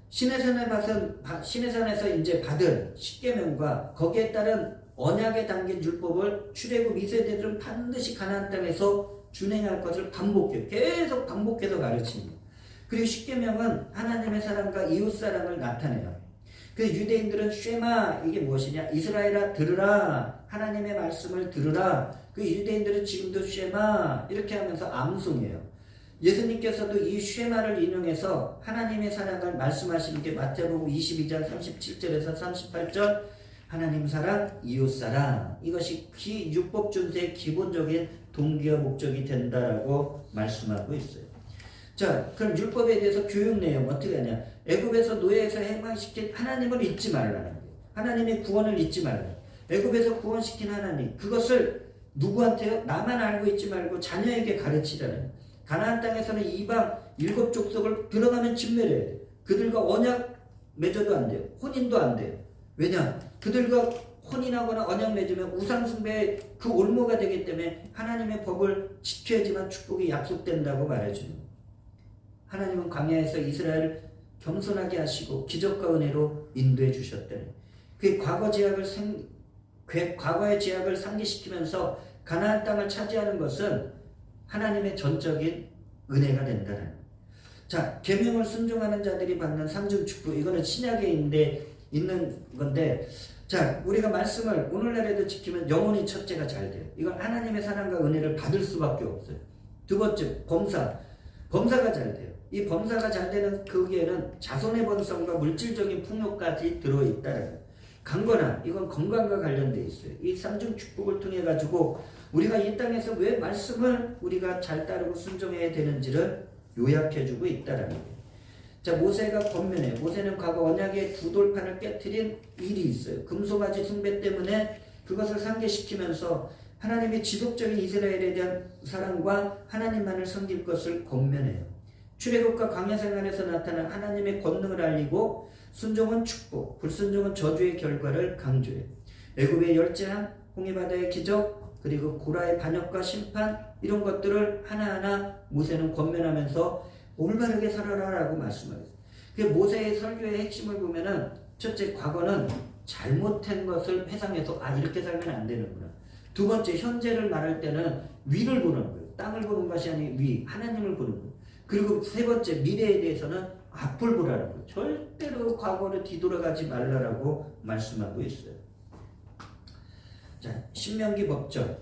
시내산에서 이제 받은 십계명과 거기에 따른 언약에 담긴 율법을 출애굽 2세대들은 반드시 가나안 땅에서 준행할 것을 반복해요. 계속 반복해서 가르칩니다. 그리고 십계명은 하나님의 사랑과 이웃 사랑을 나타내요. 그 유대인들은 쉐마 이게 무엇이냐? 이스라엘아 들으라. 하나님의 말씀을 들으라. 그 유대인들은 지금도 쉐마 이렇게 하면서 암송해요. 예수님께서도 이 쉐마를 인용해서 하나님의 사랑을 말씀하시는 게 마태복음 22장 37절에서 38절 하나님 사랑, 이웃 사랑 이것이 율법 준수의 기본적인 동기와 목적이 된다라고 말씀하고 있어요. 자, 그럼 율법에 대해서 교육 내용 어떻게 하냐? 애굽에서 노예에서 해방시킨 하나님을 잊지 말라는 거예요. 하나님의 구원을 잊지 말라. 애굽에서 구원시킨 하나님 그것을 누구한테요? 나만 알고 있지 말고 자녀에게 가르치라는 거예요. 가나안 땅에서는 이방 7 족속을 들어가면 진멸해야 돼요. 그들과 언약 맺어도 안 돼요. 혼인도 안 돼요. 왜냐? 그들과 혼인하거나 언약 맺으면 우상숭배의 그 올무가 되기 때문에 하나님의 법을 지켜야지만 축복이 약속된다고 말해줍니다. 하나님은 광야에서 이스라엘을 겸손하게 하시고 기적과 은혜로 인도해 주셨다는 그 과거의 제약을 상기시키면서 가나안 땅을 차지하는 것은 하나님의 전적인 은혜가 된다는. 자, 계명을 순종하는 자들이 받는 상중 축복 이거는 신약에 있는 건데, 자, 우리가 말씀을 오늘날에도 지키면 영혼이 첫째가 잘 돼요. 이건 하나님의 사랑과 은혜를 받을 수밖에 없어요. 두 번째, 범사가 잘 돼요. 이 범사가 잘 되는 거기에는 자손의 번성과 물질적인 풍요까지 들어있다는 거예요. 강건함, 이건 건강과 관련되어 있어요. 이 삼중 축복을 통해 가지고 우리가 이 땅에서 왜 말씀을 우리가 잘 따르고 순종해야 되는지를 요약해주고 있다는 거예요. 자, 모세가 권면해요. 모세는 과거 언약의 두 돌판을 깨트린 일이 있어요. 금송아지 숭배 때문에 그것을 상기시키면서 하나님의 지속적인 이스라엘에 대한 사랑과 하나님만을 섬길 것을 권면해요. 출애굽과 광야 생활에서 나타난 하나님의 권능을 알리고 순종은 축복, 불순종은 저주의 결과를 강조해요. 애굽의 열재함, 홍해바다의 기적, 그리고 고라의 반역과 심판 이런 것들을 하나하나 모세는 권면하면서 올바르게 살아라라고 말씀하셨어요. 그 모세의 설교의 핵심을 보면은 첫째, 과거는 잘못한 것을 회상해서 이렇게 살면 안 되는구나. 두 번째, 현재를 말할 때는 위를 보는 거예요. 땅을 보는 것이 아니고 위, 하나님을 보는 거예요. 그리고 세 번째, 미래에 대해서는 앞을 보라는 거예요. 절대로 과거를 뒤돌아가지 말라라고 말씀하고 있어요. 자, 신명기 법정.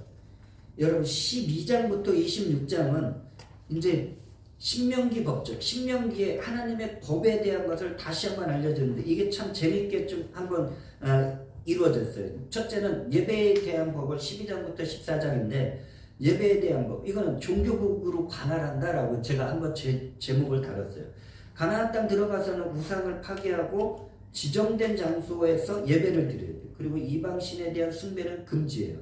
여러분 12장부터 26장은 이제 신명기 법정, 신명기에 하나님의 법에 대한 것을 다시 한번 알려주는데 이게 참 재밌게 좀 한번 이루어졌어요. 첫째는 예배에 대한 법을 12장부터 14장인데 예배에 대한 법, 이거는 종교국으로 관할한다라고 제가 한번 제목을 달았어요. 가나안 땅 들어가서는 우상을 파괴하고 지정된 장소에서 예배를 드려야 돼요. 그리고 이방신에 대한 숭배는 금지예요.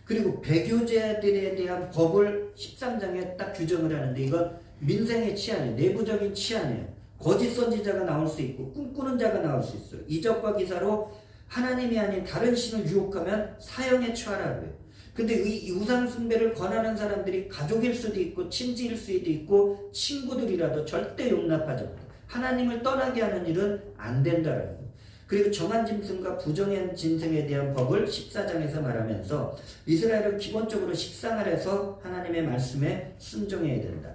그리고 배교자들에 대한 법을 13장에 딱 규정을 하는데 이건 민생의 치안이에요. 내부적인 치안이에요. 거짓 선지자가 나올 수 있고 꿈꾸는 자가 나올 수 있어요. 이적과 기사로 하나님이 아닌 다른 신을 유혹하면 사형에 처하라고 해요. 근데 이 우상 숭배를 권하는 사람들이 가족일 수도 있고 친지일 수도 있고 친구들이라도 절대 용납하지 못해요. 하나님을 떠나게 하는 일은 안 된다라는 거예요. 그리고 정한 짐승과 부정한 짐승에 대한 법을 14장에서 말하면서 이스라엘은 기본적으로 식상을 해서 하나님의 말씀에 순종해야 된다.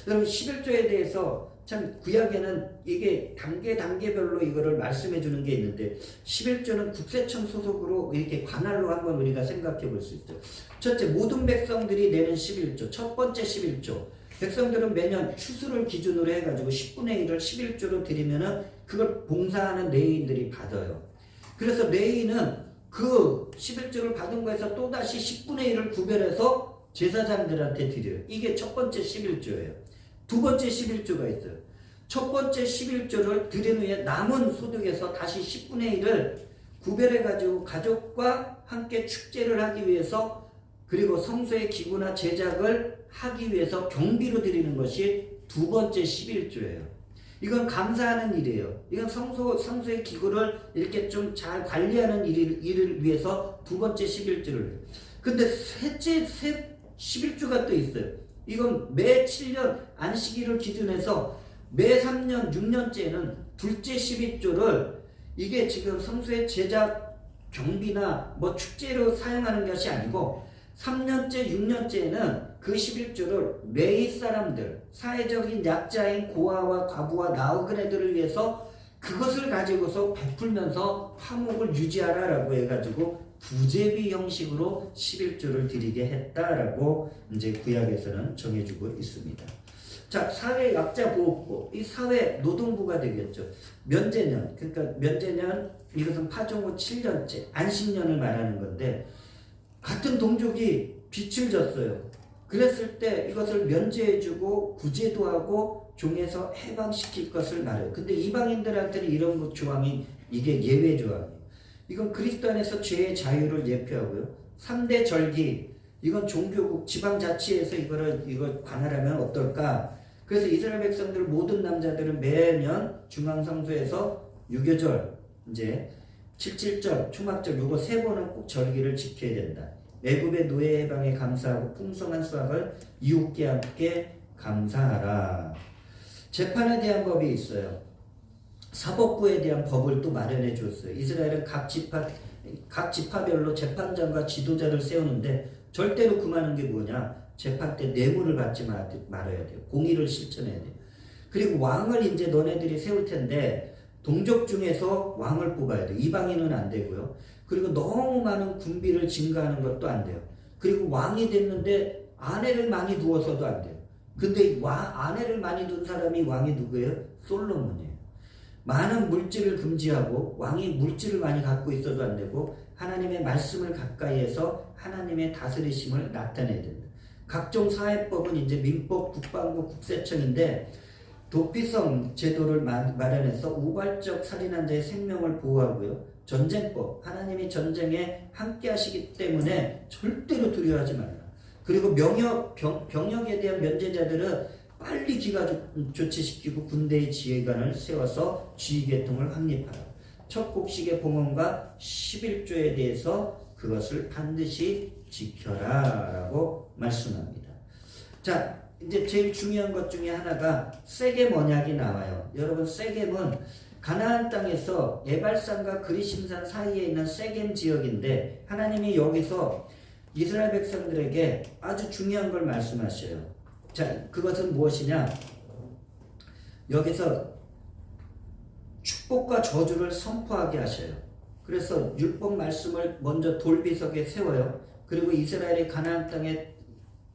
여러분 11조에 대해서 참 구약에는 이게 단계별로 이거를 말씀해 주는 게 있는데 11조는 국세청 소속으로 이렇게 관할로 한번 우리가 생각해 볼 수 있죠. 첫째, 모든 백성들이 내는 11조, 첫 번째 11조. 백성들은 매년 추수를 기준으로 해가지고 10분의 1을 11조로 드리면은 그걸 봉사하는 레위인들이 받아요. 그래서 레위인은 그 11조를 받은 거에서 또다시 10분의 1을 구별해서 제사장들한테 드려요. 이게 첫 번째 11조예요. 두 번째 11조가 있어요. 첫 번째 11조를 드린 후에 남은 소득에서 다시 10분의 1을 구별해가지고 가족과 함께 축제를 하기 위해서 그리고 성소의 기구나 제작을 하기 위해서 경비로 드리는 것이 두 번째 11조예요. 이건 감사하는 일이에요. 이건 성소의 기구를 이렇게 좀 잘 관리하는 일을 위해서 두 번째 11조를 해요. 근데 셋째 11조가 또 있어요. 이건 매 7년 안식일을 기준해서 매 3년 6년째는 둘째 12조를 이게 지금 성소의 제작 경비나 뭐 축제로 사용하는 것이 아니고 3년째 6년째는 그 11조를 레위 사람들 사회적인 약자인 고아와 과부와 나그네 애들을 위해서 그것을 가지고서 베풀면서 화목을 유지하라라고 해가지고 부제비 형식으로 11조를 드리게 했다라고 이제 구약에서는 정해주고 있습니다. 자, 사회 약자 보호법, 이 사회 노동부가 되겠죠. 면제년, 그러니까 면제년 이것은 파종 후 7년째 안식년을 말하는 건데 같은 동족이 빚을 졌어요. 그랬을 때 이것을 면제해주고 구제도 하고 종에서 해방시킬 것을 말해요. 근데 이방인들한테는 이런 조항이 이게 예외 조항이에요. 이건 그리스도 안에서 죄의 자유를 예표하고요. 3대 절기, 이건 종교국 지방자치에서 이걸 관할하면 어떨까? 그래서 이스라엘 백성들 모든 남자들은 매년 중앙성소에서 유교절, 이제 77절, 초막절 요거 세 번은 꼭 절기를 지켜야 된다. 애굽의 노예 해방에 감사하고 풍성한 수확을 이웃과 함께 감사하라. 재판에 대한 법이 있어요. 사법부에 대한 법을 또 마련해 줬어요. 이스라엘은 각 지파별로 재판장과 지도자를 세우는데 절대로 금하는 게 뭐냐? 재판 때 뇌물을 받지 말아야 돼요. 공의를 실천해야 돼요. 그리고 왕을 이제 너네들이 세울 텐데 동족 중에서 왕을 뽑아야 돼요. 이방인은 안 되고요. 그리고 너무 많은 군비를 증가하는 것도 안 돼요. 그리고 왕이 됐는데 아내를 많이 두어서도 안 돼요. 근데 아내를 많이 둔 사람이 왕이 누구예요? 솔로몬이에요. 많은 물질을 금지하고 왕이 물질을 많이 갖고 있어도 안 되고 하나님의 말씀을 가까이해서 하나님의 다스리심을 나타내야 된다. 각종 사회법은 이제 민법, 국방부, 국세청인데 도피성 제도를 마련해서 우발적 살인한 자의 생명을 보호하고요. 전쟁법, 하나님이 전쟁에 함께 하시기 때문에 절대로 두려워하지 말라. 그리고 병역에 대한 면제자들은 빨리 기가 조치시키고 군대의 지휘관을 세워서 지휘계통을 확립하라. 첫 곡식의 봉헌과 11조에 대해서 그것을 반드시 지켜라 라고 말씀합니다. 자, 이제 제일 중요한 것 중에 하나가 세겜 언약이 나와요. 여러분, 세겜은 가나안 땅에서 에발산과 그리심산 사이에 있는 세겜 지역인데 하나님이 여기서 이스라엘 백성들에게 아주 중요한 걸 말씀하셔요. 자, 그것은 무엇이냐? 여기서 축복과 저주를 선포하게 하셔요. 그래서 율법 말씀을 먼저 돌비석에 세워요. 그리고 이스라엘이 가나안 땅에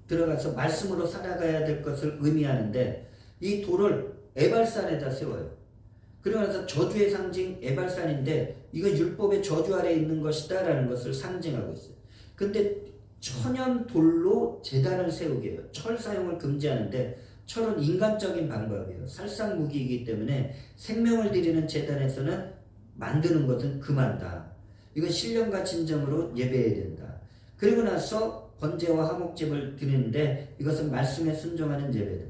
들어가서 말씀으로 살아가야 될 것을 의미하는데 이 돌을 에발산에다 세워요. 그러고 나서 저주의 상징 에발산인데 이건 율법의 저주 아래에 있는 것이다 라는 것을 상징하고 있어요. 근데 천연 돌로 제단을 세우게 해요. 철 사용을 금지하는데 철은 인간적인 방법이에요. 살상무기이기 때문에 생명을 드리는 제단에서는 만드는 것은 금한다. 이건 신령과 진정으로 예배해야 된다. 그리고 나서 번제와 화목제를 드리는데 이것은 말씀에 순종하는 예배다.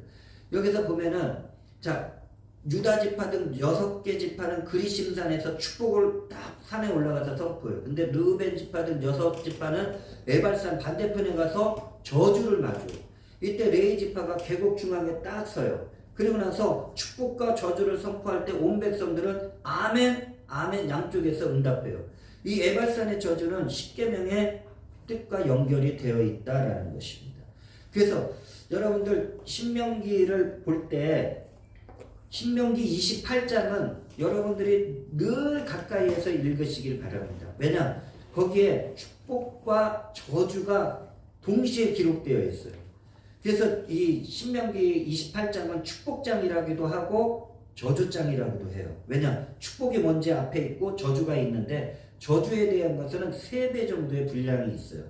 여기서 보면은 자, 유다 지파 등 6개 지파는 그리심산에서 축복을 딱 산에 올라가서 선포해요. 근데 르우벤 지파 등 6지파는 에발산 반대편에 가서 저주를 맞아요. 이때 레위 지파가 계곡 중앙에 딱 서요. 그리고 나서 축복과 저주를 선포할 때 온 백성들은 아멘, 아멘 양쪽에서 응답해요. 이 에발산의 저주는 십계명의 뜻과 연결이 되어 있다라는 것입니다. 그래서 여러분들 신명기를 볼 때 신명기 28장은 여러분들이 늘 가까이에서 읽으시길 바랍니다. 왜냐? 거기에 축복과 저주가 동시에 기록되어 있어요. 그래서 이 신명기 28장은 축복장이라기도 하고 저주장이라고도 해요. 왜냐? 축복이 먼저 앞에 있고 저주가 있는데 저주에 대한 것은 3배 정도의 분량이 있어요.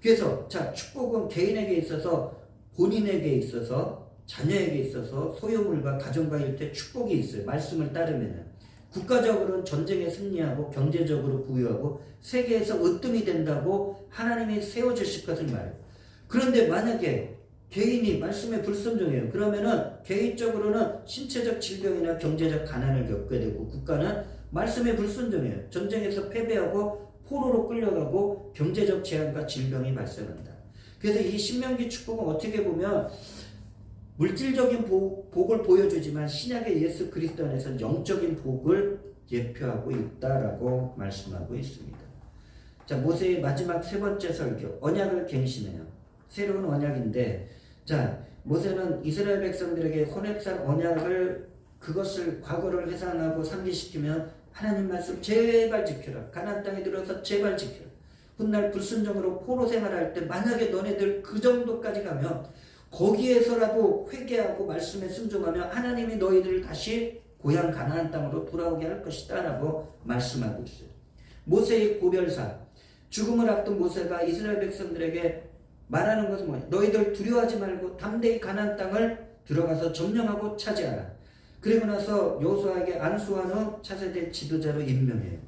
그래서 자, 축복은 개인에게 있어서 본인에게 있어서 자녀에게 있어서 소유물과 가정과 일터에 축복이 있어요. 말씀을 따르면은. 국가적으로는 전쟁에 승리하고 경제적으로 부유하고 세계에서 으뜸이 된다고 하나님이 세워주실 것을 말해요. 그런데 만약에 개인이 말씀에 불순종해요. 그러면은 개인적으로는 신체적 질병이나 경제적 가난을 겪게 되고 국가는 말씀에 불순종해요. 전쟁에서 패배하고 포로로 끌려가고 경제적 재앙과 질병이 발생한다. 그래서 이 신명기 축복은 어떻게 보면 물질적인 복을 보여주지만 신약의 예수 그리스도 안에서는 영적인 복을 예표하고 있다라고 말씀하고 있습니다. 자, 모세의 마지막 3번째 설교, 언약을 갱신해요. 새로운 언약인데, 자, 모세는 이스라엘 백성들에게 호렙산 언약을 그것을 과거를 회상하고 상기시키면 하나님 말씀 제발 지켜라. 가나안 땅에 들어서 제발 지켜라. 훗날 불순종으로 포로 생활할 때 만약에 너네들 그 정도까지 가면 거기에서라도 회개하고 말씀에 순종하면 하나님이 너희들을 다시 고향 가나안 땅으로 돌아오게 할 것이다 라고 말씀하고 있어요. 모세의 고별사, 죽음을 앞둔 모세가 이스라엘 백성들에게 말하는 것은 뭐예요? 너희들 두려워하지 말고 담대히 가나안 땅을 들어가서 점령하고 차지하라. 그리고 나서 여호수아에게 안수한 후 차세대 지도자로 임명해요.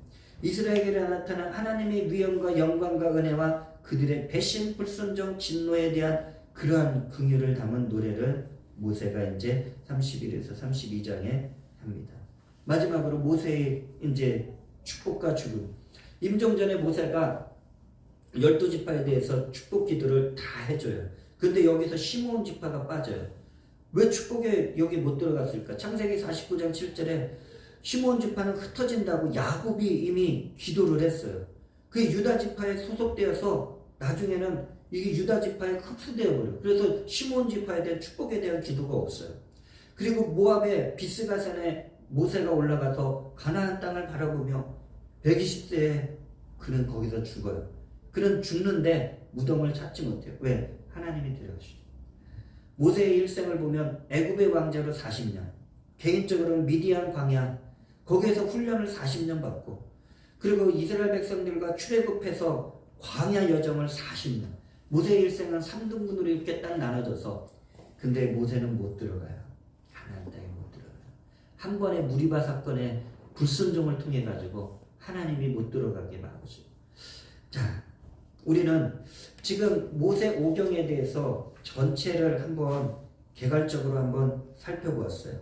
이스라엘에게 나타난 하나님의 위엄과 영광과 은혜와 그들의 배신, 불순종, 진노에 대한 그러한 긍휼을 담은 노래를 모세가 이제 31에서 32장에 합니다. 마지막으로 모세의 이제 축복과 죽음. 임종 전에 모세가 12지파에 대해서 축복 기도를 다 해줘요. 근데 여기서 시므온 지파가 빠져요. 왜 축복에 여기 못 들어갔을까? 창세기 49장 7절에 시므온 지파는 흩어진다고 야곱이 이미 기도를 했어요. 그게 유다 지파에 소속되어서 나중에는 이게 유다 지파에 흡수되어 버려요. 그래서 시므온 지파에 대한 축복에 대한 기도가 없어요. 그리고 모압의 비스가산에 모세가 올라가서 가나안 땅을 바라보며 120세에 그는 거기서 죽어요. 그는 죽는데 무덤을 찾지 못해요. 왜? 하나님이 데려가시죠. 모세의 일생을 보면 애굽의 왕자로 40년, 개인적으로는 미디안 광야, 거기에서 훈련을 40년 받고, 그리고 이스라엘 백성들과 출애굽해서 광야 여정을 40년, 모세의 일생은 3등분으로 이렇게 딱 나눠져서, 근데 모세는 못 들어가요. 하나님 땅에 못 들어가요. 한 번의 무리바 사건의 불순종을 통해 가지고 하나님이 못 들어가게 막으시고. 자, 우리는 지금 모세 오경에 대해서 전체를 한번 개괄적으로 한번 살펴보았어요.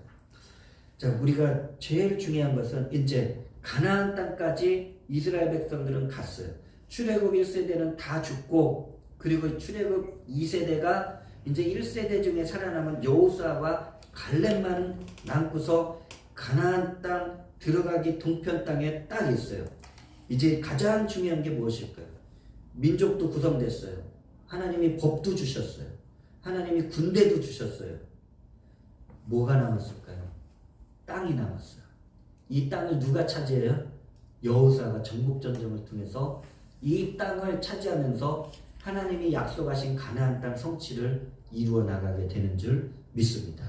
자, 우리가 제일 중요한 것은 이제 가나안 땅까지 이스라엘 백성들은 갔어요. 출애굽 1세대는 다 죽고, 그리고 출애굽 2세대가 이제 1세대 중에 살아남은 여호수아와 갈렙만 남고서 가나안 땅 들어가기 동편 땅에 딱 있어요. 이제 가장 중요한 게 무엇일까요? 민족도 구성됐어요. 하나님이 법도 주셨어요. 하나님이 군대도 주셨어요. 뭐가 남았을까요? 땅이 남았어요. 이 땅을 누가 차지해요? 여호수아가 전국전쟁을 통해서 이 땅을 차지하면서 하나님이 약속하신 가나안 땅 성취를 이루어 나가게 되는 줄 믿습니다.